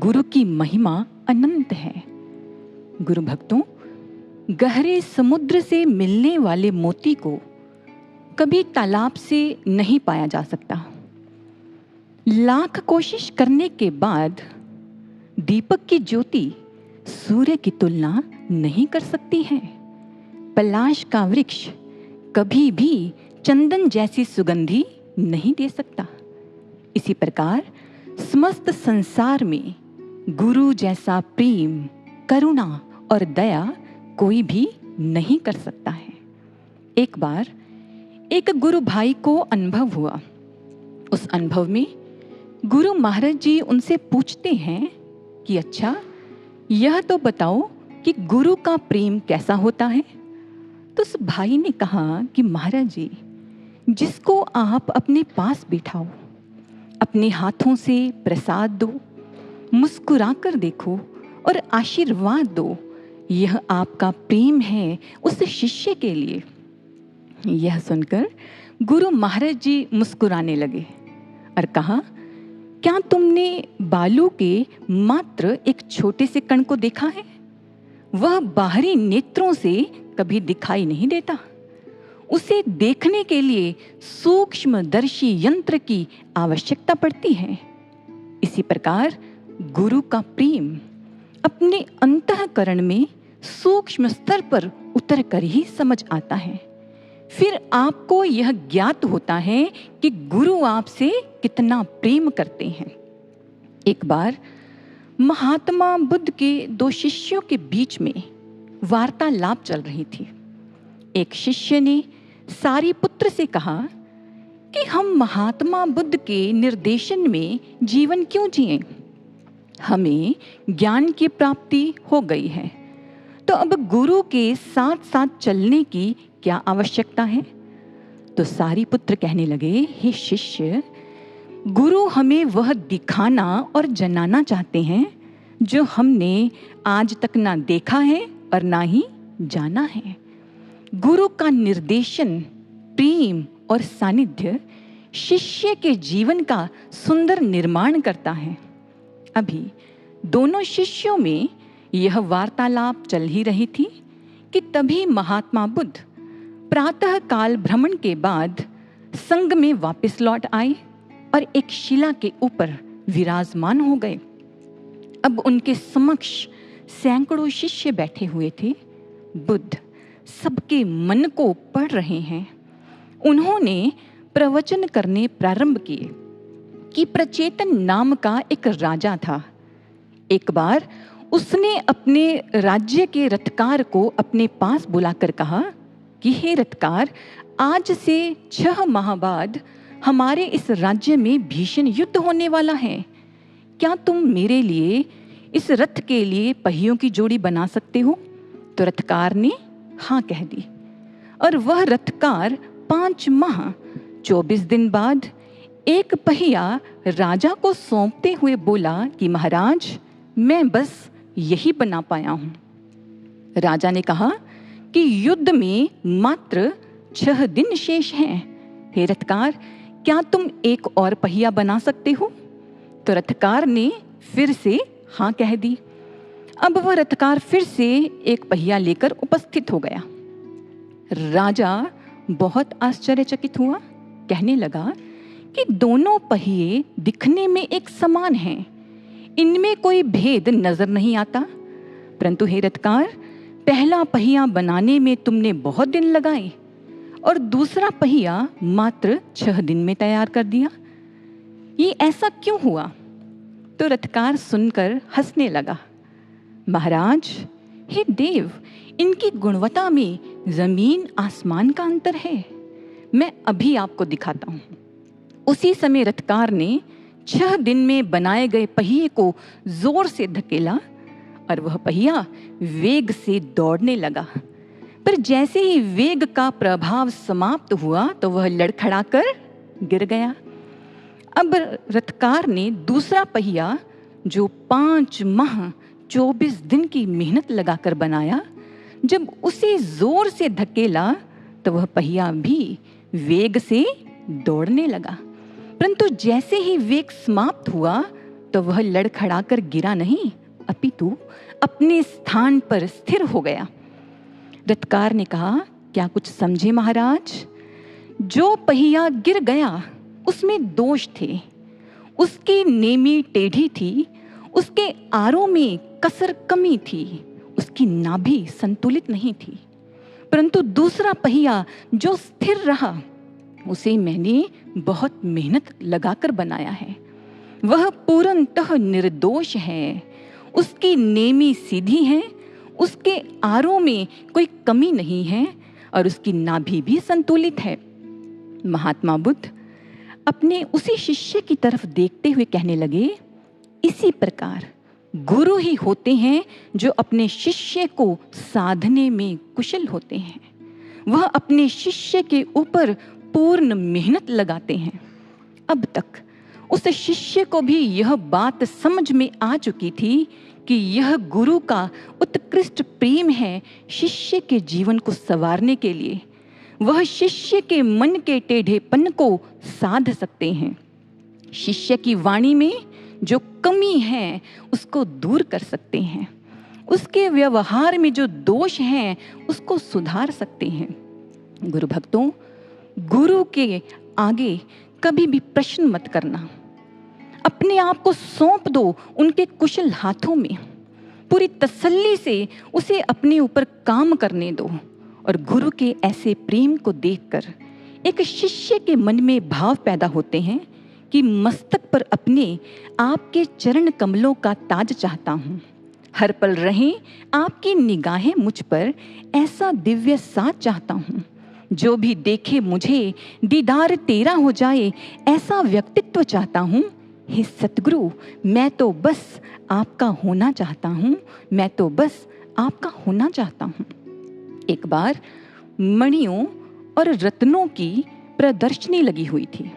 गुरु की महिमा अनंत है। गुरु भक्तों, गहरे समुद्र से मिलने वाले मोती को कभी तालाब से नहीं पाया जा सकता। लाख कोशिश करने के बाद दीपक की ज्योति सूर्य की तुलना नहीं कर सकती है। पलाश का वृक्ष कभी भी चंदन जैसी सुगंधी नहीं दे सकता। इसी प्रकार समस्त संसार में गुरु जैसा प्रेम, करुणा और दया कोई भी नहीं कर सकता है। एक बार एक गुरु भाई को अनुभव हुआ। उस अनुभव में गुरु महाराज जी उनसे पूछते हैं कि अच्छा, यह तो बताओ कि गुरु का प्रेम कैसा होता है। तो उस भाई ने कहा कि महाराज जी, जिसको आप अपने पास बिठाओ, अपने हाथों से प्रसाद दो, मुस्कुराकर देखो और आशीर्वाद दो, यह आपका प्रेम है उस शिष्य के लिए। यह सुनकर गुरु महाराज जी मुस्कुराने लगे और कहा, क्या तुमने बालू के मात्र एक छोटे से कण को देखा है? वह बाहरी नेत्रों से कभी दिखाई नहीं देता। उसे देखने के लिए सूक्ष्मदर्शी यंत्र की आवश्यकता पड़ती है। इसी प्रकार गुरु का प्रेम अपने अंतःकरण में सूक्ष्म स्तर पर उतर कर ही समझ आता है। फिर आपको यह ज्ञात होता है कि गुरु आपसे कितना प्रेम करते हैं। एक बार महात्मा बुद्ध के दो शिष्यों के बीच में वार्तालाप चल रही थी। एक शिष्य ने सारिपुत्र से कहा कि हम महात्मा बुद्ध के निर्देशन में जीवन क्यों जिएं? हमें ज्ञान की प्राप्ति हो गई है, तो अब गुरु के साथ साथ चलने की क्या आवश्यकता है? तो सारिपुत्र कहने लगे, हे शिष्य, गुरु हमें वह दिखाना और जनाना चाहते हैं जो हमने आज तक ना देखा है और ना ही जाना है। गुरु का निर्देशन, प्रेम और सानिध्य शिष्य के जीवन का सुंदर निर्माण करता है। अभी दोनों शिष्यों में यह वार्तालाप चल ही रही थी कि तभी महात्मा बुद्ध प्रातः काल भ्रमण के बाद संग में वापस लौट आए और एक शिला के ऊपर विराजमान हो गए। अब उनके समक्ष सैकड़ों शिष्य बैठे हुए थे। बुद्ध सबके मन को पढ़ रहे हैं। उन्होंने प्रवचन करने प्रारंभ किए कि प्रचेतन नाम का एक राजा था। एक बार उसने अपने राज्य के रथकार को अपने पास बुलाकर कहा कि हे रथकार, आज से 6 माह बाद हमारे इस राज्य में भीषण युद्ध होने वाला है। क्या तुम मेरे लिए इस रथ के लिए पहियों की जोड़ी बना सकते हो? तो रथकार ने हाँ कह दी और वह रथकार 5 माह 24 दिन बाद एक पहिया राजा को सौंपते हुए बोला कि महाराज, मैं बस यही बना पाया हूं। राजा ने कहा कि युद्ध में मात्र 6 दिन शेष हैं। हे रथकार, क्या तुम एक और पहिया बना सकते हो? तो रथकार ने फिर से हाँ कह दी। अब वह रथकार फिर से एक पहिया लेकर उपस्थित हो गया। राजा बहुत आश्चर्यचकित हुआ, कहने लगा कि दोनों पहिए दिखने में एक समान हैं, इनमें कोई भेद नजर नहीं आता। परंतु हे रथकार, पहला पहिया बनाने में तुमने बहुत दिन लगाए और दूसरा पहिया मात्र 6 दिन में तैयार कर दिया। ये ऐसा क्यों हुआ? तो रथकार सुनकर हंसने लगा। महाराज, हे देव, इनकी गुणवत्ता में जमीन आसमान का अंतर है। मैं अभी आपको दिखाता हूँ। उसी समय रथकार ने 6 दिन में बनाए गए पहिए को जोर से धकेला और वह पहिया वेग से दौड़ने लगा। पर जैसे ही वेग का प्रभाव समाप्त हुआ तो वह लड़खड़ाकर गिर गया। अब रथकार ने दूसरा पहिया, जो 5 माह 24 दिन की मेहनत लगाकर बनाया, जब उसे जोर से धकेला तो वह पहिया भी वेग से दौड़ने लगा। परंतु जैसे ही वेग समाप्त हुआ तो वह लड़खड़ाकर गिरा नहीं, अपितु अपने स्थान पर स्थिर हो गया। रथकार ने कहा, क्या कुछ समझे महाराज? जो पहिया गिर गया उसमें दोष थे, उसकी नेमी टेढ़ी थी, उसके आरों में कसर कमी थी, उसकी नाभि संतुलित नहीं थी। परंतु दूसरा पहिया जो स्थिर रहा, उसे मैंने बहुत मेहनत लगाकर बनाया है। वह पूर्णतः निर्दोष है, उसकी नेमी सीधी है, उसके आरों में कोई कमी नहीं है और उसकी नाभि भी संतुलित है। महात्मा बुद्ध अपने उसी शिष्य की तरफ देखते हुए कहने लगे, इसी प्रकार गुरु ही होते हैं जो अपने शिष्य को साधने में कुशल होते हैं। वह अपने शिष्य के ऊपर पूर्ण मेहनत लगाते हैं। अब तक उस शिष्य को भी यह बात समझ में आ चुकी थी कि यह गुरु का उत्कृष्ट प्रेम है शिष्य के जीवन को संवारने के लिए। वह शिष्य के मन के टेढ़ेपन को साध सकते हैं। शिष्य की वाणी में जो कमी है उसको दूर कर सकते हैं। उसके व्यवहार में जो दोष हैं उसको सुधार सकते हैं। गुरु भक्तों, गुरु के आगे कभी भी प्रश्न मत करना। अपने आप को सौंप दो उनके कुशल हाथों में। पूरी तसल्ली से उसे अपने ऊपर काम करने दो। और गुरु के ऐसे प्रेम को देखकर एक शिष्य के मन में भाव पैदा होते हैं कि मस्तक पर अपने आपके चरण कमलों का ताज चाहता हूँ। हर पल रहें आपकी निगाहें मुझ पर, ऐसा दिव्य साज चाहता हूँ। जो भी देखे मुझे दीदार तेरा हो जाए, ऐसा व्यक्तित्व चाहता हूँ। हे सतगुरु, मैं तो बस आपका होना चाहता हूँ, मैं तो बस आपका होना चाहता हूँ। एक बार मणियों और रत्नों की प्रदर्शनी लगी हुई थी।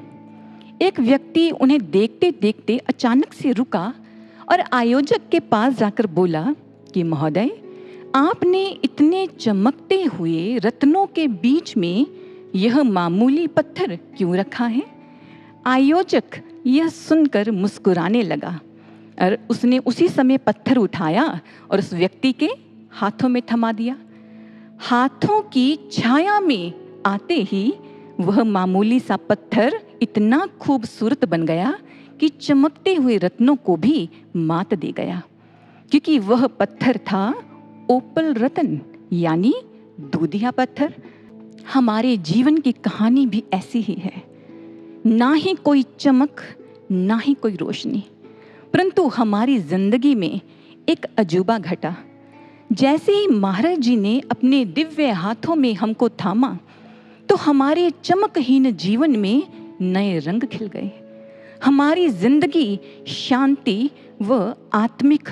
एक व्यक्ति उन्हें देखते देखते अचानक से रुका और आयोजक के पास जाकर बोला कि महोदय, आपने इतने चमकते हुए रत्नों के बीच में यह मामूली पत्थर क्यों रखा है? आयोजक यह सुनकर मुस्कुराने लगा और उसने उसी समय पत्थर उठाया और उस व्यक्ति के हाथों में थमा दिया। हाथों की छाया में आते ही वह मामूली सा पत्थर इतना खूबसूरत बन गया कि चमकते हुए रत्नों को भी मात दे गया, क्योंकि वह पत्थर था ओपल रत्न, यानी दूधिया पत्थर। हमारे जीवन की कहानी भी ऐसी ही है। ना ही कोई चमक, ना ही कोई रोशनी, परंतु हमारी जिंदगी में एक अजूबा घटा। जैसे ही महाराज जी ने अपने दिव्य हाथों में हमको थामा, तो हमारे चमकहीन जीवन में नए रंग खिल गए। हमारी जिंदगी शांति व आत्मिक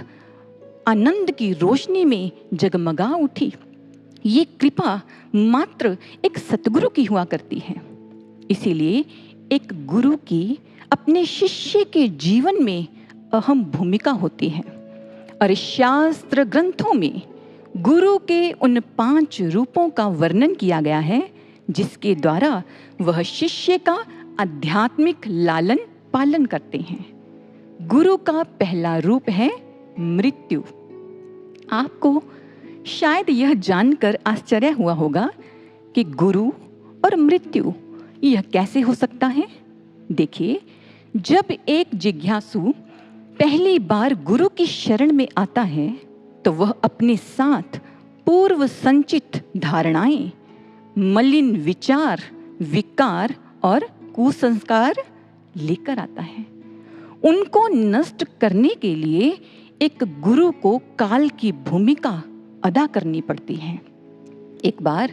आनंद की रोशनी में जगमगा उठी। ये कृपा मात्र एक सतगुरु की हुआ करती है। इसीलिए एक गुरु की अपने शिष्य के जीवन में अहम भूमिका होती है। और शास्त्र ग्रंथों में गुरु के उन 5 रूपों का वर्णन किया गया है, जिसके द्वारा वह शिष्य का आध्यात्मिक लालन पालन करते हैं। गुरु का पहला रूप है मृत्यु। आपको शायद यह जानकर आश्चर्य हुआ होगा कि गुरु और मृत्यु यह कैसे हो सकता है। देखिए, जब एक जिज्ञासु पहली बार गुरु की शरण में आता है, तो वह अपने साथ पूर्व संचित धारणाएं, मलिन विचार, विकार और कुसंस्कार लेकर आता है। उनको नष्ट करने के लिए एक गुरु को काल की भूमिका अदा करनी पड़ती है। एक बार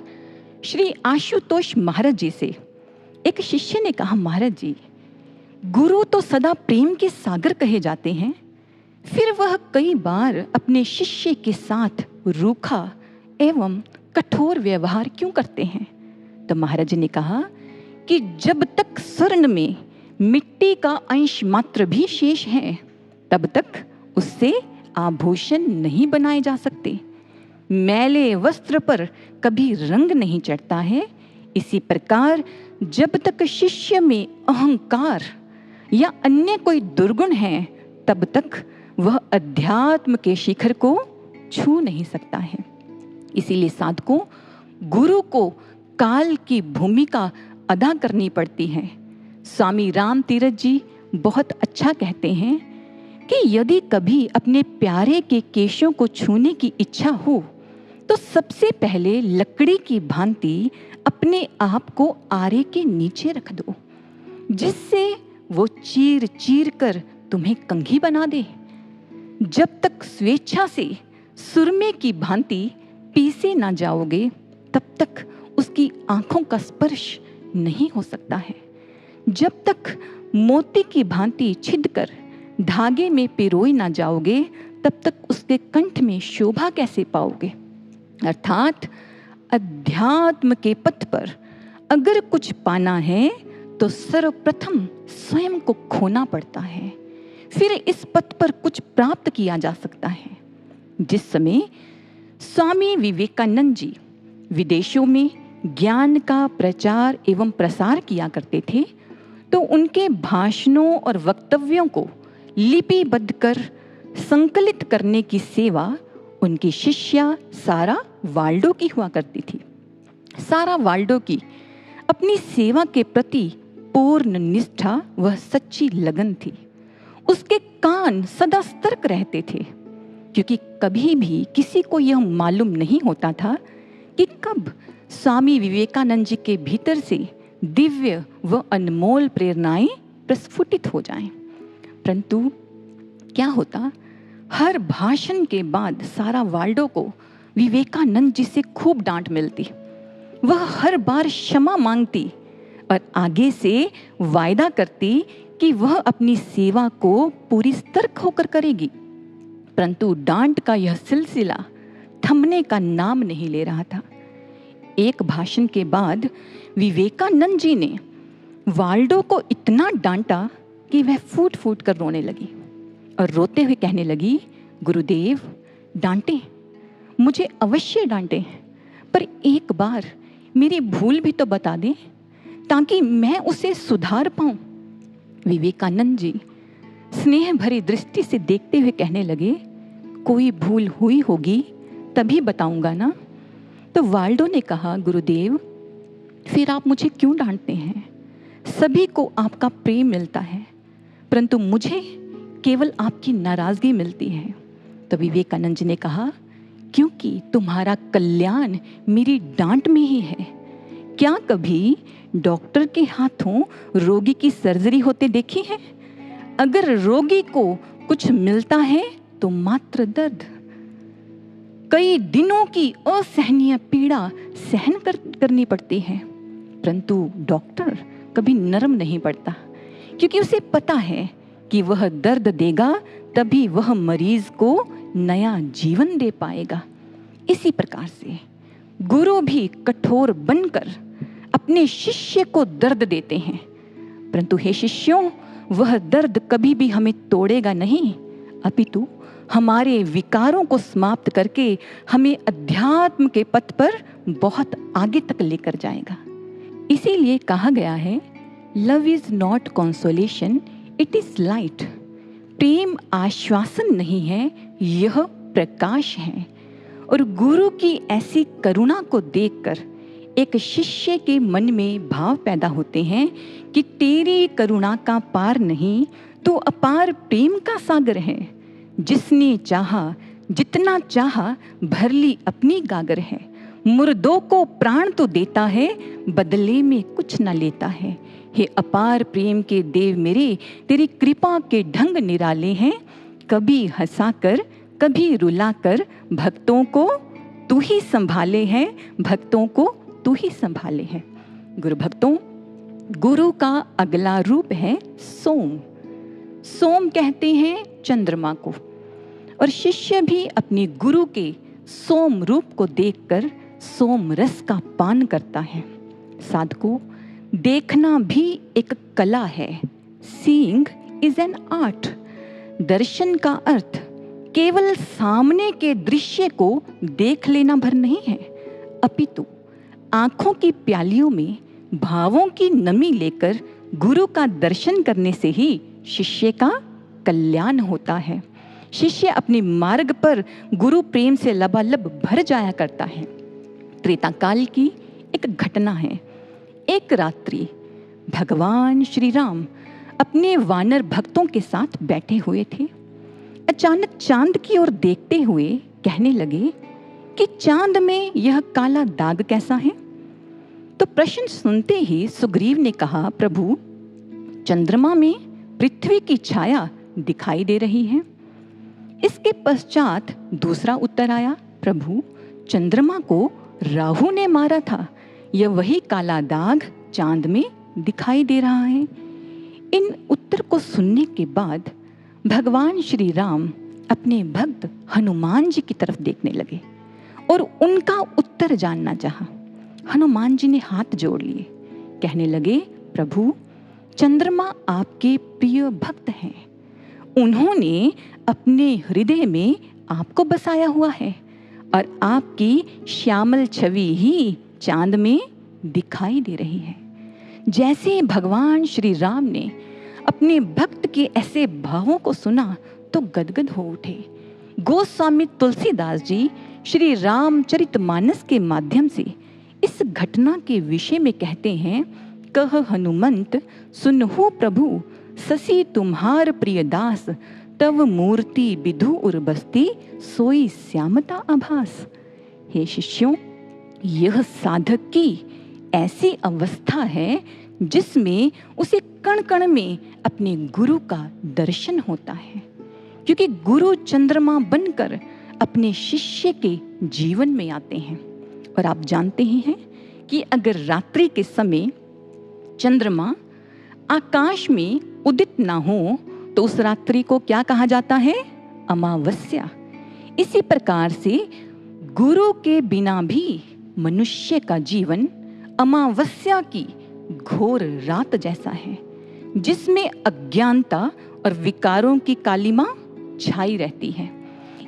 श्री आशुतोष महाराज जी से एक शिष्य ने कहा, महाराज जी, गुरु तो सदा प्रेम के सागर कहे जाते हैं, फिर वह कई बार अपने शिष्य के साथ रूखा एवं कठोर व्यवहार क्यों करते हैं? तो महाराज जी ने कहा कि जब तक स्वर्ण में मिट्टी का अंश मात्र भी शेष है, तब तक उससे आभूषण नहीं बनाए जा सकते। मैले वस्त्र पर कभी रंग नहीं चढ़ता है। इसी प्रकार जब तक शिष्य में अहंकार या अन्य कोई दुर्गुण है, तब तक वह अध्यात्म के शिखर को छू नहीं सकता है। इसीलिए साधकों गुरु को काल की भूमिका अदा करनी पड़ती है। स्वामी राम तीरथ जी बहुत अच्छा कहते हैं कि यदि कभी अपने प्यारे के केशों को छूने की इच्छा हो तो सबसे पहले लकड़ी की भांति अपने आप को आरे के नीचे रख दो, जिससे वो चीर चीर कर तुम्हें कंघी बना दे। जब तक स्वेच्छा से सुरमे की भांति पीसे ना जाओगे तब तक उसकी आंखों का स्पर्श नहीं हो सकता है। जब तक मोती की भांति छिदकर धागे में पिरोई ना जाओगे तब तक उसके कंठ में शोभा कैसे पाओगे। अर्थात अध्यात्म के पथ पर अगर कुछ पाना है तो सर्वप्रथम स्वयं को खोना पड़ता है, फिर इस पथ पर कुछ प्राप्त किया जा सकता है। जिस समय स्वामी विवेकानंद जी विदेशों में ज्ञान का प्रचार एवं प्रसार किया करते थे तो उनके भाषणों और वक्तव्यों को लिपिबद्ध कर संकलित करने की सेवा उनकी शिष्या सारा वाल्डो की हुआ करती थी। सारा वाल्डो की अपनी सेवा के प्रति पूर्ण निष्ठा व सच्ची लगन थी। उसके कान सदा सतर्क रहते थे, क्योंकि कभी भी किसी को यह मालूम नहीं होता था कि कब स्वामी विवेकानंद जी के भीतर से दिव्य व अनमोल प्रेरणाएं प्रस्फुटित हो जाएं। परंतु क्या होता, हर भाषण के बाद सारा वाल्डो को विवेकानंद जी से खूब डांट मिलती। वह हर बार क्षमा मांगती और आगे से वायदा करती कि वह अपनी सेवा को पूरी सतर्क होकर करेगी। परंतु डांट का यह सिलसिला थमने का नाम नहीं ले रहा था। एक भाषण के बाद विवेकानंद जी ने वाल्डो को इतना डांटा कि वह फूट फूट कर रोने लगी और रोते हुए कहने लगी, गुरुदेव डांटे, मुझे अवश्य डांटे, पर एक बार मेरी भूल भी तो बता दें ताकि मैं उसे सुधार पाऊं। विवेकानंद जी स्नेह भरी दृष्टि से देखते हुए कहने लगे, कोई भूल हुई होगी तभी बताऊंगा ना। तो वाल्डो ने कहा, गुरुदेव फिर आप मुझे क्यों डांटते हैं? सभी को आपका प्रेम मिलता है, परंतु मुझे केवल आपकी नाराजगी मिलती है। तो विवेकानंद जी ने कहा, क्योंकि तुम्हारा कल्याण मेरी डांट में ही है। क्या कभी डॉक्टर के हाथों रोगी की सर्जरी होते देखी है? अगर रोगी को कुछ मिलता है तो मात्र दर्द, कई दिनों की असहनीय पीड़ा सहन करनी पड़ती है। परंतु डॉक्टर कभी नरम नहीं पड़ता, क्योंकि उसे पता है कि वह दर्द देगा तभी वह मरीज को नया जीवन दे पाएगा। इसी प्रकार से गुरु भी कठोर बनकर अपने शिष्य को दर्द देते हैं, परंतु हे शिष्यों, वह दर्द कभी भी हमें तोड़ेगा नहीं, अपितु हमारे विकारों को समाप्त करके हमें अध्यात्म के पथ पर बहुत आगे तक लेकर जाएगा। इसीलिए कहा गया है, love is not consolation, it is light. प्रेम आश्वासन नहीं है, यह प्रकाश है। और गुरु की ऐसी करुणा को देखकर एक शिष्य के मन में भाव पैदा होते हैं कि तेरी करुणा का पार नहीं तो अपार प्रेम का सागर है। जिसने चाहा जितना चाहा भर ली अपनी गागर है। मुर्दों को प्राण तो देता है, बदले में कुछ न लेता है। हे अपार प्रेम के देव मेरे, तेरी कृपा के ढंग निराले हैं। कभी हंसाकर कभी रुलाकर भक्तों को तू ही संभाले हैं, भक्तों को तू ही संभाले हैं। गुरु भक्तों, गुरु का अगला रूप है सोम। सोम कहते हैं चंद्रमा को, और शिष्य भी अपने गुरु के सोम रूप को देखकर सोम रस का पान करता है। साधकों, देखना भी एक कला है। Seeing is an art. दर्शन का अर्थ केवल सामने के दृश्य को देख लेना भर नहीं है, अपितु आंखों की प्यालियों में भावों की नमी लेकर गुरु का दर्शन करने से ही शिष्य का कल्याण होता है। शिष्य अपने मार्ग पर गुरु प्रेम से लबालब भर जाया करता है। त्रेता काल की एक घटना है। एक रात्रि भगवान श्री राम अपने वानर भक्तों के साथ बैठे हुए थे। अचानक चांद की ओर देखते हुए कहने लगे कि चांद में यह काला दाग कैसा है? तो प्रश्न सुनते ही सुग्रीव ने कहा, प्रभु, चंद्रमा में पृथ्वी की छाया दिखाई दे रही है। इसके पश्चात दूसरा उत्तर आया, प्रभु, चंद्रमा को राहु ने मारा था, यह वही काला दाग चांद में दिखाई दे रहा है। इन उत्तर को सुनने के बाद भगवान श्री राम अपने भक्त हनुमान जी की तरफ देखने लगे और उनका उत्तर जानना चाहा। हनुमान जी ने हाथ जोड़ लिए, कहने लगे, प्रभु, चंद्रमा आपके प्रिय भक्त हैं। उन्होंने अपने हृदय में आपको बसाया हुआ है और आपकी श्यामल छवि ही चांद में दिखाई दे रही है। जैसे भगवान श्री राम ने अपने भक्त के ऐसे भावों को सुना तो गदगद हो उठे। गोस्वामी तुलसीदास जी श्री रामचरितमानस के माध्यम से इस घटना के विषय में कहते हैं, कह हनुमंत सुनहु प्रभु, ससी तुम्हार प्रिय दास, तव मूर्ति विधु उर्बस्ती, सोई श्यामता आभास। हे शिष्यों, यह साधक की ऐसी अवस्था है जिसमें उसे कण कण में अपने गुरु का दर्शन होता है, क्योंकि गुरु चंद्रमा बनकर अपने शिष्य के जीवन में आते हैं। और आप जानते ही हैं कि अगर रात्रि के समय चंद्रमा आकाश में उदित ना हो तो उस रात्रि को क्या कहा जाता है? अमावस्या। इसी प्रकार से गुरु के बिना भी मनुष्य का जीवन अमावस्या की घोर रात जैसा है, जिसमें अज्ञानता और विकारों की कालिमा छाई रहती है।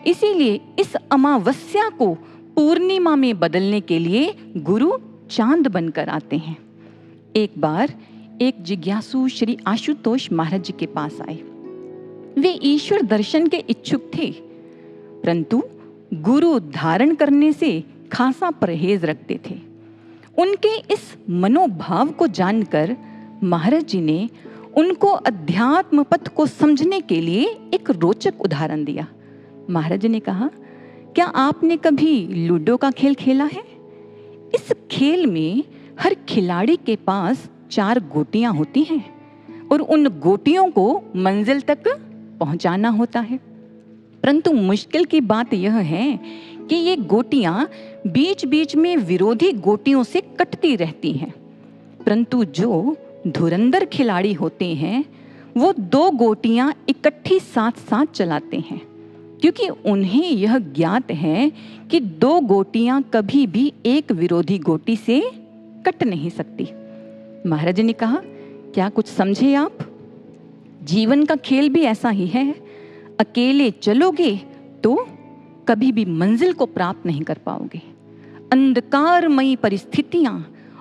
इसीलिए इस अमावस्या को पूर्णिमा में बदलने के लिए गुरु चांद बनकर आते हैं। एक बार एक जिज्ञासु श्री आशुतोष महाराज जी के पास आए। वे ईश्वर दर्शन के इच्छुक थे, परंतु गुरु धारण करने से खासा परहेज रखते थे। उनके इस मनोभाव को जानकर महाराज जी ने उनको अध्यात्म पथ को समझने के लिए एक रोचक उदाहरण दिया। महाराज जी ने कहा, क्या आपने कभी लूडो का खेल खेला है? इस खेल में हर खिलाड़ी के पास 4 गोटियां होती हैं और उन गोटियों को मंजिल तक पहुंचाना होता है। परंतु मुश्किल की बात यह है कि ये गोटियां बीच बीच में विरोधी गोटियों से कटती रहती हैं। परंतु जो धुरंधर खिलाड़ी होते हैं वो 2 गोटियां इकट्ठी साथ साथ चलाते हैं, क्योंकि उन्हें यह ज्ञात है कि 2 गोटियां कभी भी एक विरोधी गोटी से कट नहीं सकती। महाराज ने कहा, क्या कुछ समझे आप? जीवन का खेल भी ऐसा ही है। अकेले चलोगे तो कभी भी मंजिल को प्राप्त नहीं कर पाओगे। अंधकारमयी परिस्थितियां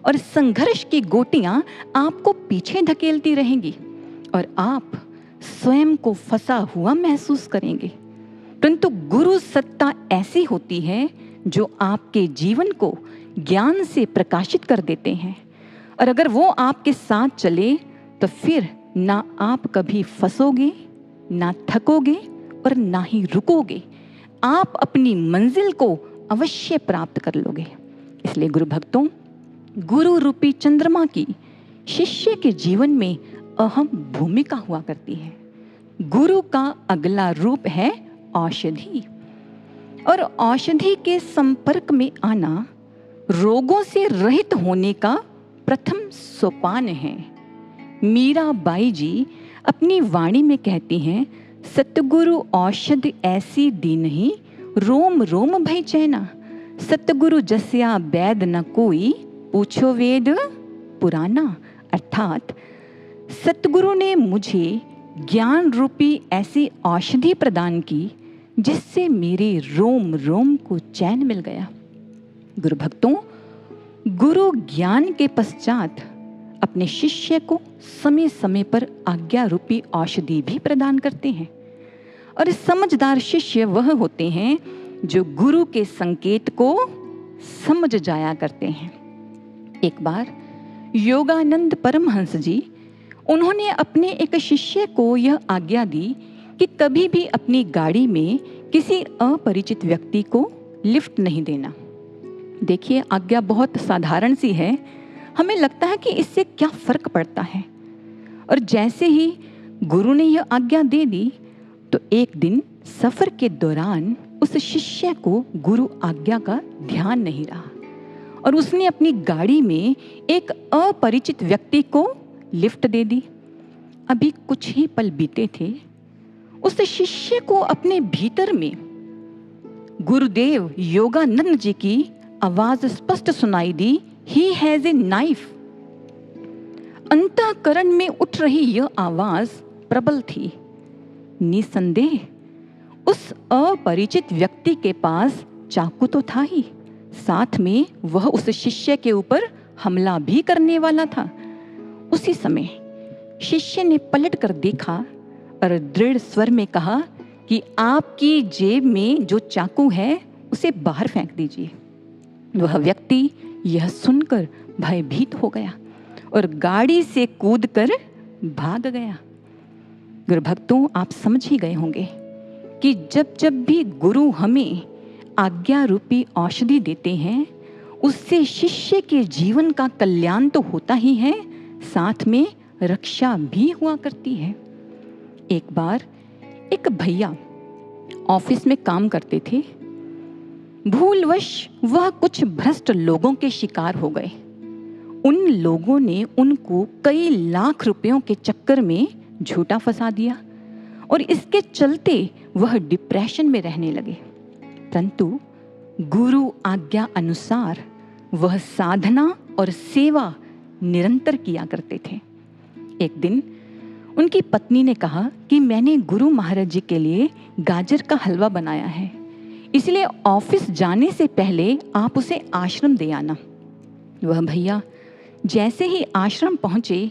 और संघर्ष की गोटियां आपको पीछे धकेलती रहेंगी और आप स्वयं को फंसा हुआ महसूस करेंगे। परंतु गुरु सत्ता ऐसी होती है जो आपके जीवन को ज्ञान से प्रकाशित कर देते हैं, और अगर वो आपके साथ चले तो फिर ना आप कभी फंसोगे, ना थकोगे और ना ही रुकोगे। आप अपनी मंजिल को अवश्य प्राप्त कर लोगे। इसलिए गुरु भक्तों, गुरु रूपी चंद्रमा की शिष्य के जीवन में अहम भूमिका हुआ करती है। गुरु का अगला रूप है औषधि, और औषधि के संपर्क में आना रोगों से रहित होने का प्रथम सोपान है। मीराबाई जी अपनी वाणी में कहती हैं, सतगुरु औषध ऐसी दीनहि, रोम रोम भय चैना, सतगुरु जस्या वैद न कोई, पूछो वेद पुराना। अर्थात सतगुरु ने मुझे ज्ञान रूपी ऐसी औषधि प्रदान की जिससे मेरे रोम रोम को चैन मिल गया। गुरु भक्तों, गुरु ज्ञान के पश्चात अपने शिष्य को समय समय पर आज्ञा रूपी औषधि भी प्रदान करते हैं। और समझदार शिष्य वह होते हैं जो गुरु के संकेत को समझ जाया करते हैं। एक बार योगानंद परमहंस जी, उन्होंने अपने एक शिष्य को यह आज्ञा दी कि कभी भी अपनी गाड़ी में किसी अपरिचित व्यक्ति को लिफ्ट नहीं देना। देखिए, आज्ञा बहुत साधारण सी है, हमें लगता है कि इससे क्या फर्क पड़ता है। और जैसे ही गुरु ने यह आज्ञा दे दी तो एक दिन सफर के दौरान उस शिष्य को गुरु आज्ञा का ध्यान नहीं रहा और उसने अपनी गाड़ी में एक अपरिचित व्यक्ति को लिफ्ट दे दी। अभी कुछ ही पल बीते थे, उस शिष्य को अपने भीतर में गुरुदेव योगानंद जी की आवाज स्पष्ट सुनाई दी, ही हैज ए नाइफ। अंतःकरण में उठ रही यह आवाज प्रबल थी। निसंदेह उस अपरिचित व्यक्ति के पास चाकू तो था ही, साथ में वह उस शिष्य के ऊपर हमला भी करने वाला था। उसी समय शिष्य ने पलट कर देखा और दृढ़ स्वर में कहा कि आपकी जेब में जो चाकू है उसे बाहर फेंक दीजिए। वह व्यक्ति यह सुनकर भयभीत हो गया और गाड़ी से कूदकर भाग गया। गुरु भक्तों, आप समझ ही गए होंगे कि जब जब भी गुरु हमें आज्ञा रूपी औषधि देते हैं, उससे शिष्य के जीवन का कल्याण तो होता ही है, साथ में रक्षा भी हुआ करती है। एक बार एक भैया ऑफिस में काम करते थे। भूलवश वह कुछ भ्रष्ट लोगों के शिकार हो गए। उन लोगों ने उनको कई लाख रुपयों के चक्कर में झूठा फंसा दिया और इसके चलते वह डिप्रेशन में रहने लगे। परंतु गुरु आज्ञा अनुसार वह साधना और सेवा निरंतर किया करते थे। एक दिन उनकी पत्नी ने कहा कि मैंने गुरु महाराज जी के लिए गाजर का हलवा बनाया है, इसलिए ऑफिस जाने से पहले आप उसे आश्रम दे आना। वह भैया जैसे ही आश्रम पहुंचे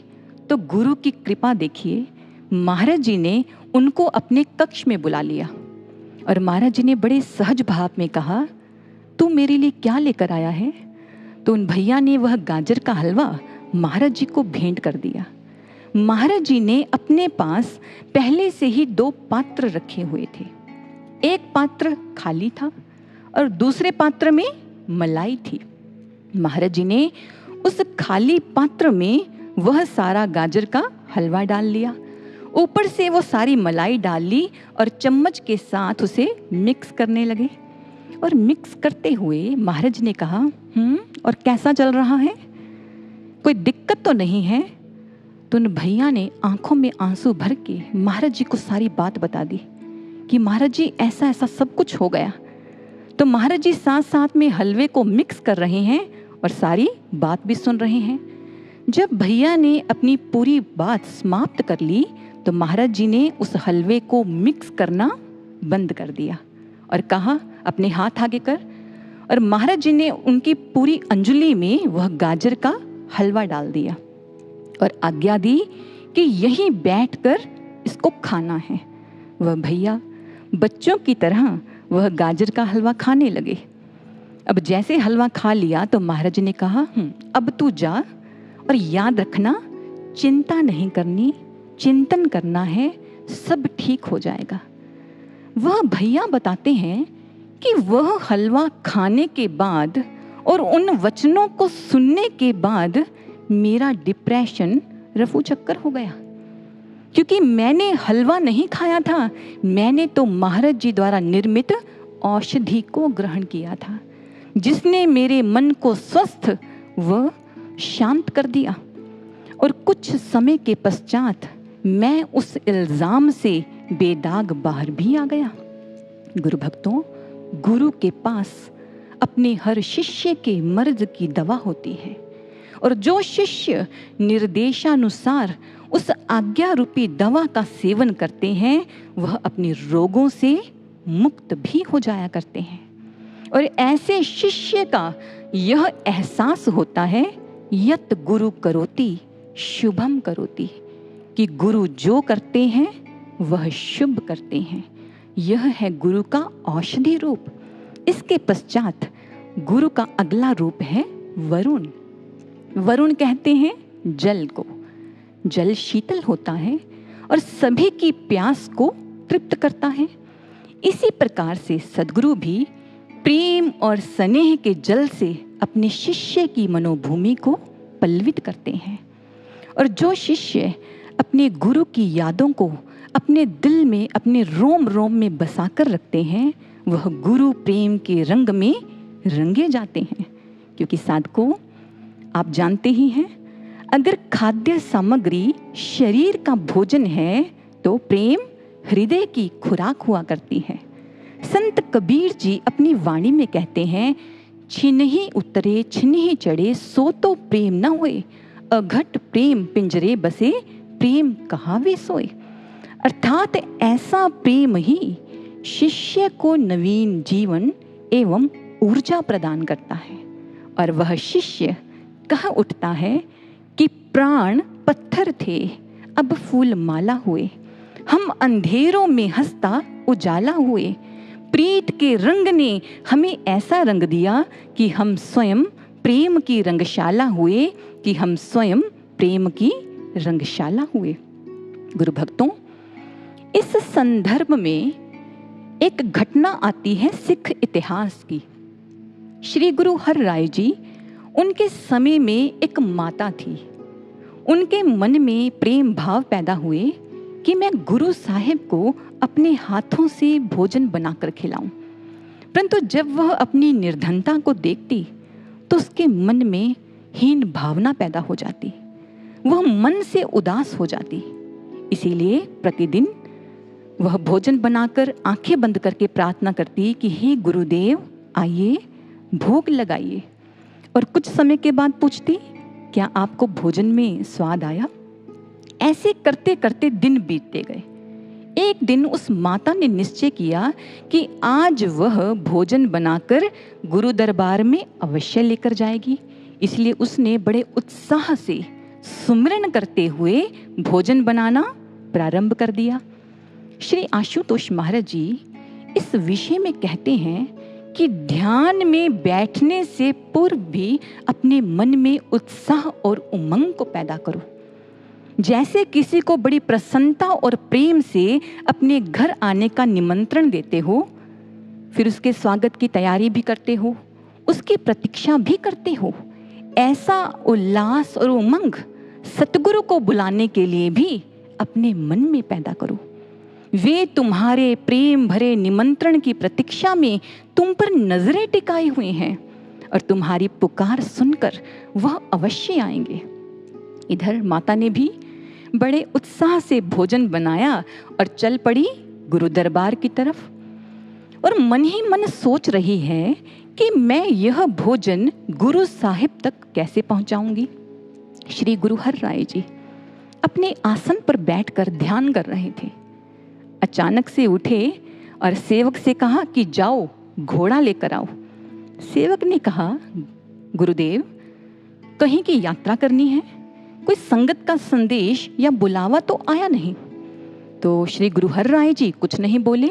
तो गुरु की कृपा देखिए, महाराज जी ने उनको अपने कक्ष में बुला लिया और महाराज जी ने बड़े सहज भाव में कहा, तू मेरे लिए क्या लेकर आया है? तो उन भैया ने वह गाजर का हलवा महाराज जी को भेंट कर दिया। महाराज जी ने अपने पास पहले से ही 2 पात्र रखे हुए थे। एक पात्र खाली था और दूसरे पात्र में मलाई थी। महाराज जी ने उस खाली पात्र में वह सारा गाजर का हलवा डाल लिया, ऊपर से वो सारी मलाई डाल ली और चम्मच के साथ उसे मिक्स करने लगे। और मिक्स करते हुए महाराज ने कहा, और कैसा चल रहा है? कोई दिक्कत तो नहीं है? तो उन भैया ने आंखों में आंसू भर के महाराज जी को सारी बात बता दी कि महाराज जी ऐसा ऐसा सब कुछ हो गया। तो महाराज जी साथ साथ में हलवे को मिक्स कर रहे हैं और सारी बात भी सुन रहे हैं। जब भैया ने अपनी पूरी बात समाप्त कर ली तो महाराज जी ने उस हलवे को मिक्स करना बंद कर दिया और कहा, अपने हाथ आगे कर। और महाराज जी ने उनकी पूरी अंजलि में वह गाजर का हलवा डाल दिया और आज्ञा दी कि यहीं बैठकर इसको खाना है। वह भैया बच्चों की तरह वह गाजर का हलवा खाने लगे। अब जैसे हलवा खा लिया तो महाराज ने कहा, अब तू जा और याद रखना, चिंता नहीं करनी, चिंतन करना है, सब ठीक हो जाएगा। वह भैया बताते हैं कि वह हलवा खाने के बाद और उन वचनों को सुनने के बाद मेरा डिप्रेशन रफू चक्कर हो गया, क्योंकि मैंने हलवा नहीं खाया था, मैंने तो महाराज जी द्वारा निर्मित औषधि को ग्रहण किया था, जिसने मेरे मन को स्वस्थ व शांत कर दिया। और कुछ समय के पश्चात मैं उस इल्जाम से बेदाग बाहर भी आ गया। गुरु भक्तों, गुरु के पास अपने हर शिष्य के मर्ज की दवा होती है और जो शिष्य निर्देशानुसार उस आज्ञा रूपी दवा का सेवन करते हैं वह अपने रोगों से मुक्त भी हो जाया करते हैं। और ऐसे शिष्य का यह एहसास होता है, यत गुरु करोति शुभम करोति, कि गुरु जो करते हैं वह शुभ करते हैं। यह है गुरु का औषधि रूप। इसके पश्चात गुरु का अगला रूप है वरुण। वरुण कहते हैं जल को। जल शीतल होता है और सभी की प्यास को तृप्त करता है। इसी प्रकार से सद्गुरु भी प्रेम और स्नेह के जल से अपने शिष्य की मनोभूमि को पल्लवित करते हैं। और जो शिष्य अपने गुरु की यादों को अपने दिल में, अपने रोम रोम में बसाकर रखते हैं, वह गुरु प्रेम के रंग में रंगे जाते हैं। क्योंकि साधकों, आप जानते ही हैं, अगर खाद्य सामग्री शरीर का भोजन है तो प्रेम हृदय की खुराक हुआ करती है। संत कबीर जी अपनी वाणी में कहते हैं, छिनहि उतरे छिनहि चढ़े सो तो प्रेम न होए, अघट प्रेम पिंजरे बसे प्रेम कहाँ वे सोए। अर्थात ऐसा प्रेम ही शिष्य को नवीन जीवन एवं ऊर्जा प्रदान करता है। और वह शिष्य कह उठता है कि प्राण पत्थर थे अब फूल माला हुए, हम अंधेरों में हंसता उजाला हुए, प्रीत के रंग ने हमें ऐसा रंग दिया कि हम स्वयं प्रेम की रंगशाला हुए, कि हम स्वयं प्रेम की रंगशाला हुए। गुरु भक्तों, इस संदर्भ में एक घटना आती है सिख इतिहास की। श्री गुरु हर राय जी, उनके समय में एक माता थी। उनके मन में प्रेम भाव पैदा हुए कि मैं गुरु साहिब को अपने हाथों से भोजन बनाकर खिलाऊं। परंतु जब वह अपनी निर्धनता को देखती तो उसके मन में हीन भावना पैदा हो जाती, वह मन से उदास हो जाती। इसीलिए प्रतिदिन वह भोजन बनाकर आंखें बंद करके प्रार्थना करती कि हे गुरुदेव, आइए भोग लगाइए। और कुछ समय के बाद पूछती, क्या आपको भोजन में स्वाद आया? ऐसे करते करते दिन बीतते गए। एक दिन उस माता ने निश्चय किया कि आज वह भोजन बनाकर गुरु दरबार में अवश्य लेकर जाएगी। इसलिए उसने बड़े उत्साह से सुमिरन करते हुए भोजन बनाना प्रारंभ कर दिया। श्री आशुतोष महाराज जी इस विषय में कहते हैं कि ध्यान में बैठने से पूर्व भी अपने मन में उत्साह और उमंग को पैदा करो। जैसे किसी को बड़ी प्रसन्नता और प्रेम से अपने घर आने का निमंत्रण देते हो, फिर उसके स्वागत की तैयारी भी करते हो, उसकी प्रतीक्षा भी करते हो, ऐसा उल्लास और उमंग सतगुरु को बुलाने के लिए भी अपने मन में पैदा करो। वे तुम्हारे प्रेम भरे निमंत्रण की प्रतीक्षा में तुम पर नजरें टिकाए हुए हैं और तुम्हारी पुकार सुनकर वह अवश्य आएंगे। इधर माता ने भी बड़े उत्साह से भोजन बनाया और चल पड़ी गुरु दरबार की तरफ। और मन ही मन सोच रही है कि मैं यह भोजन गुरु साहिब तक कैसे पहुंचाऊंगी। श्री गुरु हर राय जी अपने आसन पर बैठकर ध्यान कर रहे थे। अचानक से उठे और सेवक से कहा कि जाओ घोड़ा लेकर आओ। सेवक ने कहा, गुरुदेव, कहीं की यात्रा करनी है, कोई संगत का संदेश या बुलावा तो आया नहीं। तो श्री गुरु हर राय जी कुछ नहीं बोले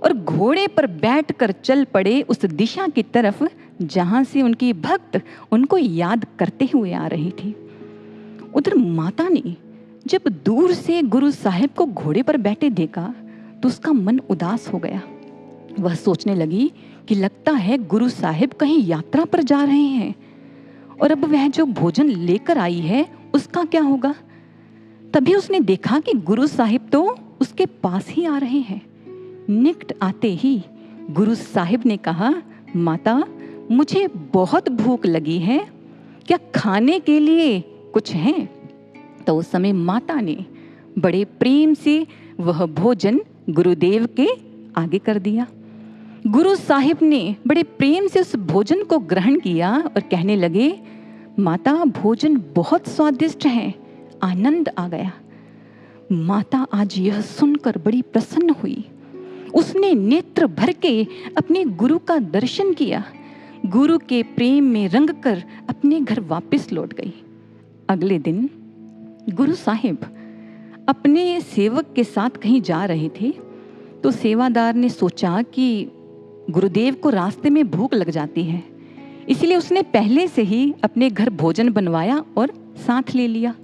और घोड़े पर बैठकर चल पड़े उस दिशा की तरफ जहां से उनकी भक्त उनको याद करते हुए आ रही थी। उधर माता ने जब दूर से गुरु साहिब को घोड़े पर बैठे देखा तो उसका मन उदास हो गया। वह सोचने लगी कि लगता है गुरु साहिब कहीं यात्रा पर जा रहे हैं और अब वह जो भोजन लेकर आई है उसका क्या होगा। तभी उसने देखा कि गुरु साहिब तो उसके पास ही आ रहे हैं। निकट आते ही गुरु साहिब ने कहा, माता, मुझे बहुत भूख लगी है, क्या खाने के लिए कुछ है? तो उस समय माता ने बड़े प्रेम से वह भोजन गुरुदेव के आगे कर दिया। गुरु साहिब ने बड़े प्रेम से उस भोजन को ग्रहण किया और कहने लगे, माता, भोजन बहुत स्वादिष्ट है, आनंद आ गया। माता आज यह सुनकर बड़ी प्रसन्न हुई। उसने नेत्र भर के अपने गुरु का दर्शन किया, गुरु के प्रेम में रंग कर अपने घर वापस लौट गई। अगले दिन गुरु साहिब अपने सेवक के साथ कहीं जा रहे थे तो सेवादार ने सोचा कि गुरुदेव को रास्ते में भूख लग जाती है, इसलिए उसने पहले से ही अपने घर भोजन बनवाया और साथ ले लिया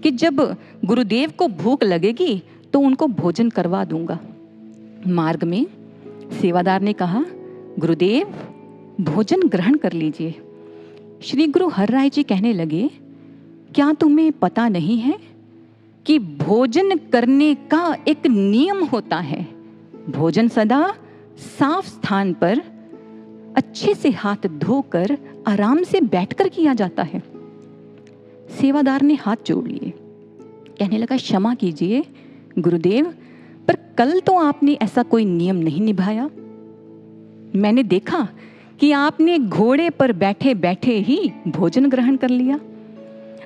कि जब गुरुदेव को भूख लगेगी तो उनको भोजन करवा दूंगा। मार्ग में सेवादार ने कहा, गुरुदेव भोजन ग्रहण कर लीजिए। श्री गुरु हरराय जी कहने लगे, क्या तुम्हें पता नहीं है कि भोजन करने का एक नियम होता है। भोजन सदा साफ स्थान पर अच्छे से हाथ धोकर आराम से बैठकर किया जाता है। सेवादार ने हाथ जोड़ लिए, कहने लगा, क्षमा कीजिए गुरुदेव, पर कल तो आपने ऐसा कोई नियम नहीं निभाया। मैंने देखा कि आपने घोड़े पर बैठे बैठे ही भोजन ग्रहण कर लिया।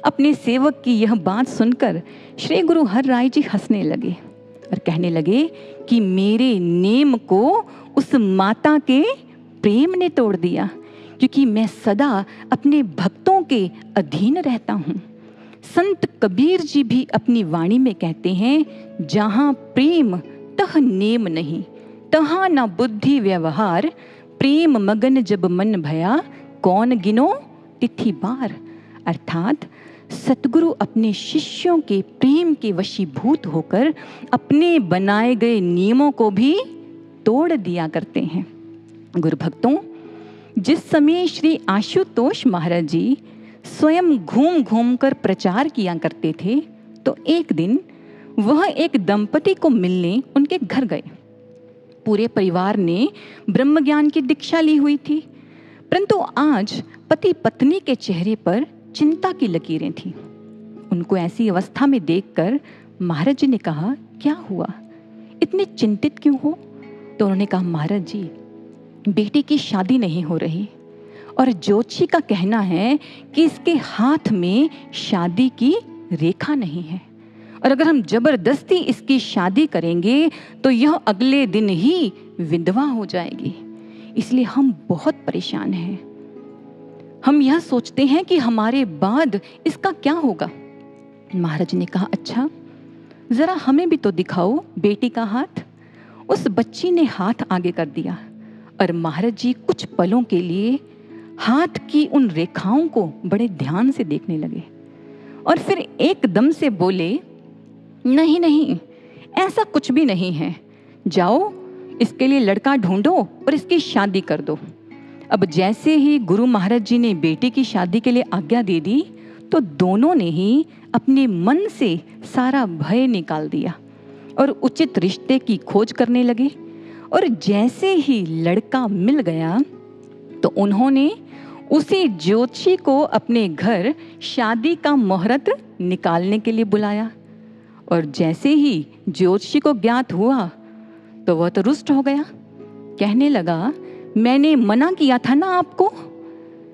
अपने सेवक की यह बात सुनकर श्री गुरु हरराय जी हंसने लगे और कहने लगे कि मेरे नेम को उस माता के प्रेम ने तोड़ दिया, क्योंकि मैं सदा अपने भक्तों के अधीन रहता हूँ। संत कबीर जी भी अपनी वाणी में कहते हैं, जहाँ प्रेम तह नेम नहीं, तहाँ न बुद्धि व्यवहार, प्रेम मगन जब मन भया, कौन गिनो तिथि बार। अर्थात सतगुरु अपने शिष्यों के प्रेम के वशीभूत होकर अपने बनाए गए नियमों को भी तोड़ दिया करते हैं। गुरु भक्तों, जिस समय श्री आशुतोष महाराज जी स्वयं घूम घूम कर प्रचार किया करते थे, तो एक दिन वह एक दंपति को मिलने उनके घर गए। पूरे परिवार ने ब्रह्म ज्ञान की दीक्षा ली हुई थी, परंतु आज पति पत्नी के चेहरे पर चिंता की लकीरें थीं। उनको ऐसी अवस्था में देखकर महाराज जी ने कहा, क्या हुआ, इतने चिंतित क्यों हो? तो उन्होंने कहा, महाराज जी, बेटी की शादी नहीं हो रही और ज्योतिषी का कहना है कि इसके हाथ में शादी की रेखा नहीं है, और अगर हम जबरदस्ती इसकी शादी करेंगे तो यह अगले दिन ही विधवा हो जाएगी। इसलिए हम बहुत परेशान हैं। हम यह सोचते हैं कि हमारे बाद इसका क्या होगा। महाराज ने कहा, अच्छा जरा हमें भी तो दिखाओ बेटी का हाथ। उस बच्ची ने हाथ आगे कर दिया और महाराज जी कुछ पलों के लिए हाथ की उन रेखाओं को बड़े ध्यान से देखने लगे और फिर एकदम से बोले, नहीं नहीं, ऐसा कुछ भी नहीं है, जाओ इसके लिए लड़का ढूंढो और इसकी शादी कर दो। अब जैसे ही गुरु महाराज जी ने बेटी की शादी के लिए आज्ञा दे दी तो दोनों ने ही अपने मन से सारा भय निकाल दिया और उचित रिश्ते की खोज करने लगे। और जैसे ही लड़का मिल गया तो उन्होंने उसी ज्योतिषी को अपने घर शादी का मुहूर्त निकालने के लिए बुलाया। और जैसे ही ज्योतिषी को ज्ञात हुआ तो वह तो रुष्ट हो गया, कहने लगा, मैंने मना किया था ना आपको,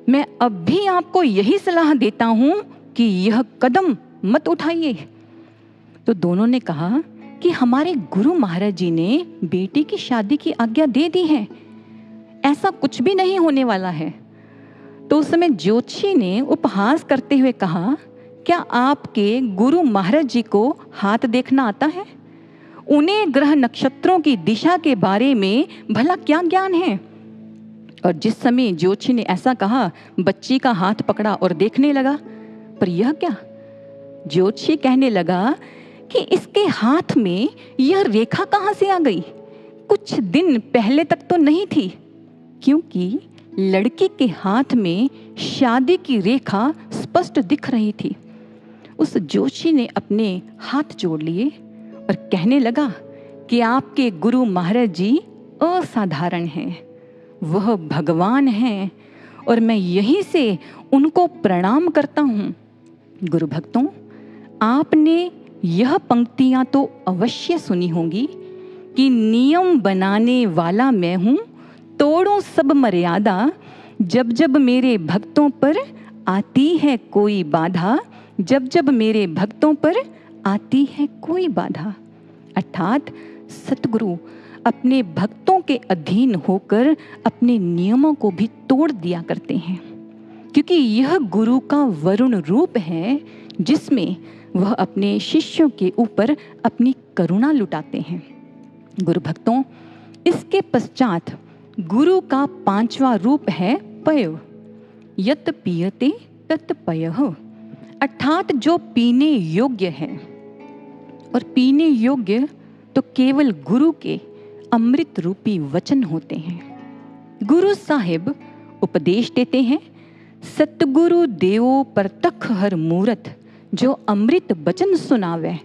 मैं अब भी आपको यही सलाह देता हूं कि यह कदम मत उठाइए। तो दोनों ने कहा कि हमारे गुरु महाराज जी ने बेटी की शादी की आज्ञा दे दी है, ऐसा कुछ भी नहीं होने वाला है। तो उस समय ज्योतिषी ने उपहास करते हुए कहा, क्या आपके गुरु महाराज जी को हाथ देखना आता है? उन्हें ग्रह नक्षत्रों की दिशा के बारे में भला क्या ज्ञान है? और जिस समय ज्योतिषी ने ऐसा कहा, बच्ची का हाथ पकड़ा और देखने लगा, पर यह क्या? ज्योतिषी कहने लगा कि इसके हाथ में यह रेखा कहाँ से आ गई? कुछ दिन पहले तक तो नहीं थी, क्योंकि लड़की के हाथ में शादी की रेखा स्पष्ट दिख रही थी। उस ज्योतिषी ने अपने हाथ जोड़ लिए और कहने लगा कि आपके गुरु महाराज जी असाधारण हैं, वह भगवान हैं और मैं यहीं से उनको प्रणाम करता हूँ। गुरु भक्तों, आपने यह पंक्तियाँ तो अवश्य सुनी होंगी कि नियम बनाने वाला मैं हूँ, तोड़ूं सब मर्यादा, जब जब मेरे भक्तों पर आती है कोई बाधा, जब जब मेरे भक्तों पर आती है कोई बाधा। अर्थात सतगुरु अपने भक्तों के अधीन होकर अपने नियमों को भी तोड़ दिया करते हैं, क्योंकि यह गुरु का वरुण रूप है जिसमें वह अपने शिष्यों के ऊपर अपनी करुणा लुटाते हैं। गुरु भक्तों, इसके पश्चात गुरु का 5वां रूप है पय। यत पीयते तत् पयः, अर्थात जो पीने योग्य है। और पीने योग्य तो केवल गुरु के अमृत रूपी वचन होते हैं। गुरु साहिब उपदेश देते हैं, सतगुरु देवो परतख हर मूरत, जो अमृत वचन सुनावे,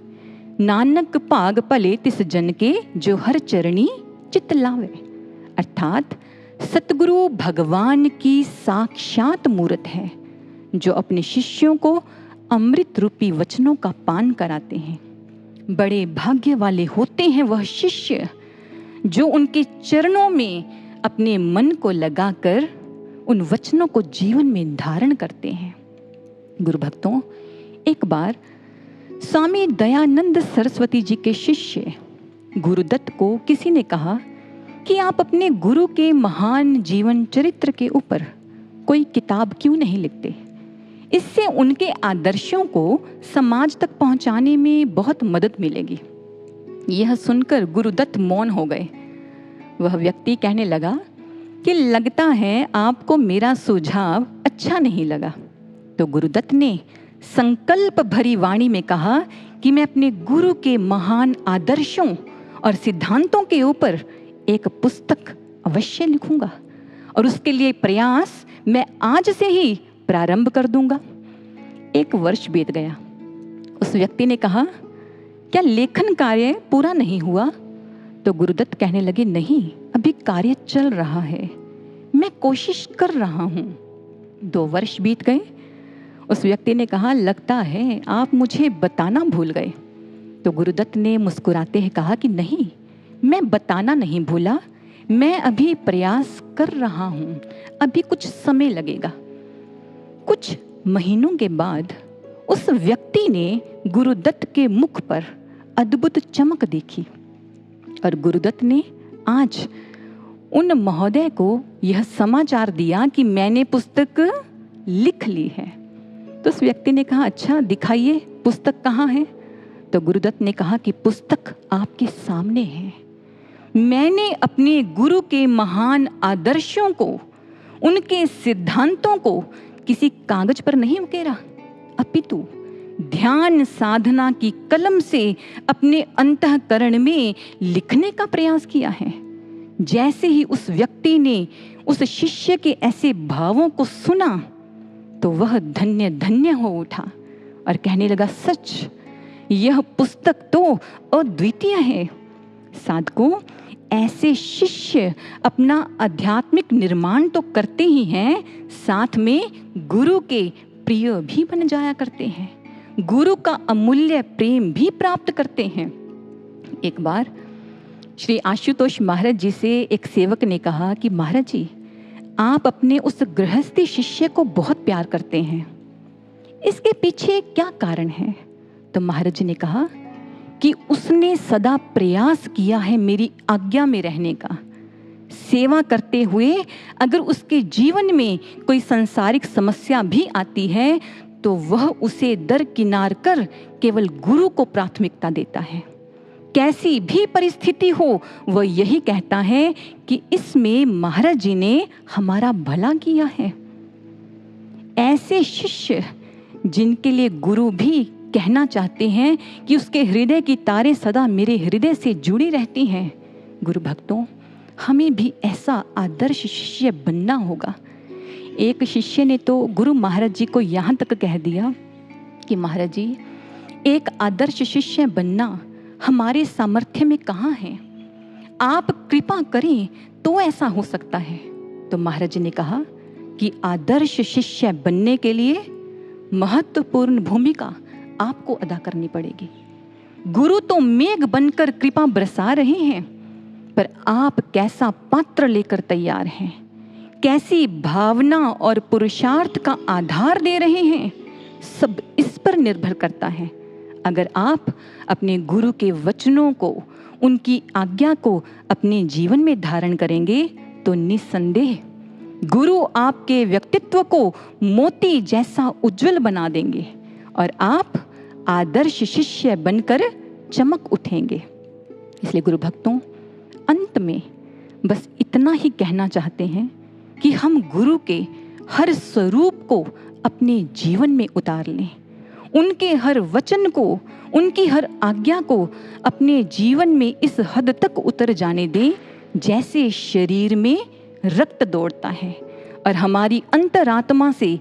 नानक भाग भले तिस जन के, जो हर चरणी चित लावे। अर्थात सतगुरु भगवान की साक्षात मूर्त है, जो अपने शिष्यों को अमृत रूपी वचनों का पान कराते हैं। बड़े भाग्य वाले होते हैं वह शिष्य जो उनके चरणों में अपने मन को लगाकर उन वचनों को जीवन में धारण करते हैं। गुरु भक्तों, एक बार स्वामी दयानंद सरस्वती जी के शिष्य गुरुदत्त को किसी ने कहा कि आप अपने गुरु के महान जीवन चरित्र के ऊपर कोई किताब क्यों नहीं लिखते? इससे उनके आदर्शों को समाज तक पहुंचाने में बहुत मदद मिलेगी। यह सुनकर गुरुदत्त मौन हो गए। वह व्यक्ति कहने लगा कि लगता है आपको मेरा सुझाव अच्छा नहीं लगा। तो गुरुदत्त ने संकल्प भरी वाणी में कहा कि मैं अपने गुरु के महान आदर्शों और सिद्धांतों के ऊपर एक पुस्तक अवश्य लिखूंगा और उसके लिए प्रयास मैं आज से ही प्रारंभ कर दूंगा। 1 वर्ष बीत गया। उस व्यक्ति ने कहा, क्या लेखन कार्य पूरा नहीं हुआ? तो गुरुदत्त कहने लगे, नहीं, अभी कार्य चल रहा है, मैं कोशिश कर रहा हूं। 2 वर्ष बीत गए। उस व्यक्ति ने कहा, लगता है आप मुझे बताना भूल गए। तो गुरुदत्त ने मुस्कुराते हुए कहा कि नहीं, मैं बताना नहीं भूला, मैं अभी प्रयास कर रहा हूं, अभी कुछ समय लगेगा। कुछ महीनों के बाद उस व्यक्ति ने गुरुदत्त के मुख पर अद्भुत चमक देखी और गुरुदत्त ने आज उन महोदय को यह समाचार दिया कि मैंने पुस्तक लिख ली है। तो उस व्यक्ति ने कहा, अच्छा दिखाइए, पुस्तक कहाँ है? तो गुरुदत्त ने कहा कि पुस्तक आपके सामने है। मैंने अपने गुरु के महान आदर्शों को, उनके सिद्धांतों को किसी कागज पर नहीं उकेरा, अपितु ध्यान साधना की कलम से अपने अंतःकरण में लिखने का प्रयास किया है। जैसे ही उस व्यक्ति ने उस शिष्य के ऐसे भावों को सुना तो वह धन्य धन्य हो उठा और कहने लगा, सच यह पुस्तक तो अद्वितीय है। साधकों, ऐसे शिष्य अपना आध्यात्मिक निर्माण तो करते ही हैं, साथ में गुरु के प्रिय भी बन जाया करते हैं, गुरु का अमूल्य प्रेम भी प्राप्त करते हैं। एक बार श्री आशुतोष महाराज जी से एक सेवक ने कहा कि महाराज जी, आप अपने उस गृहस्थी शिष्य को बहुत प्यार करते हैं, इसके पीछे क्या कारण है? तो महाराज जी ने कहा कि उसने सदा प्रयास किया है मेरी आज्ञा में रहने का। सेवा करते हुए अगर उसके जीवन में कोई सांसारिक समस्या भी आती है तो वह उसे दरकिनार कर केवल गुरु को प्राथमिकता देता है। कैसी भी परिस्थिति हो वह यही कहता है कि इसमें महाराज जी ने हमारा भला किया है। ऐसे शिष्य जिनके लिए गुरु भी कहना चाहते हैं कि उसके हृदय की तारें सदा मेरे हृदय से जुड़ी रहती हैं। गुरु भक्तों, हमें भी ऐसा आदर्श शिष्य बनना होगा। एक शिष्य ने तो गुरु महाराज जी को यहाँ तक कह दिया कि महाराज जी, एक आदर्श शिष्य बनना हमारे सामर्थ्य में कहाँ है, आप कृपा करें तो ऐसा हो सकता है। तो महाराज जी ने कहा कि आदर्श शिष्य बनने के लिए महत्वपूर्ण भूमिका आपको अदा करनी पड़ेगी। गुरु तो मेघ बनकर कृपा बरसा रहे हैं, पर आप कैसा पात्र लेकर तैयार हैं, कैसी भावना और पुरुषार्थ का आधार दे रहे हैं, सब इस पर निर्भर करता है। अगर आप अपने गुरु के वचनों को, उनकी आज्ञा को अपने जीवन में धारण करेंगे तो निस्संदेह गुरु आपके व्यक्तित्व को मोती जैसा उज्जवल बना देंगे और आप आदर्श शिष्य बनकर चमक उठेंगे। इसलिए गुरु भक्तों, अंत में बस इतना ही कहना चाहते हैं कि हम गुरु के हर स्वरूप को अपने जीवन में उतार लें, उनके हर वचन को, उनकी हर आज्ञा को अपने जीवन में इस हद तक उतर जाने दें जैसे शरीर में रक्त दौड़ता है और हमारी अंतरात्मा से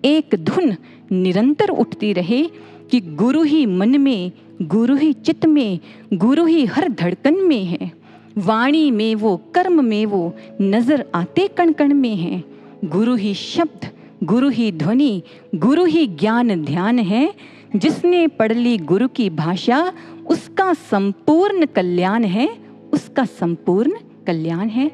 एक धुन निरंतर उठती रहे कि गुरु ही मन में, गुरु ही चित्त में, गुरु ही हर धड़कन में है, वाणी में वो, कर्म में वो, नजर आते कण कण में है। गुरु ही शब्द, गुरु ही ध्वनि, गुरु ही ज्ञान ध्यान है। जिसने पढ़ ली गुरु की भाषा, उसका संपूर्ण कल्याण है, उसका संपूर्ण कल्याण है।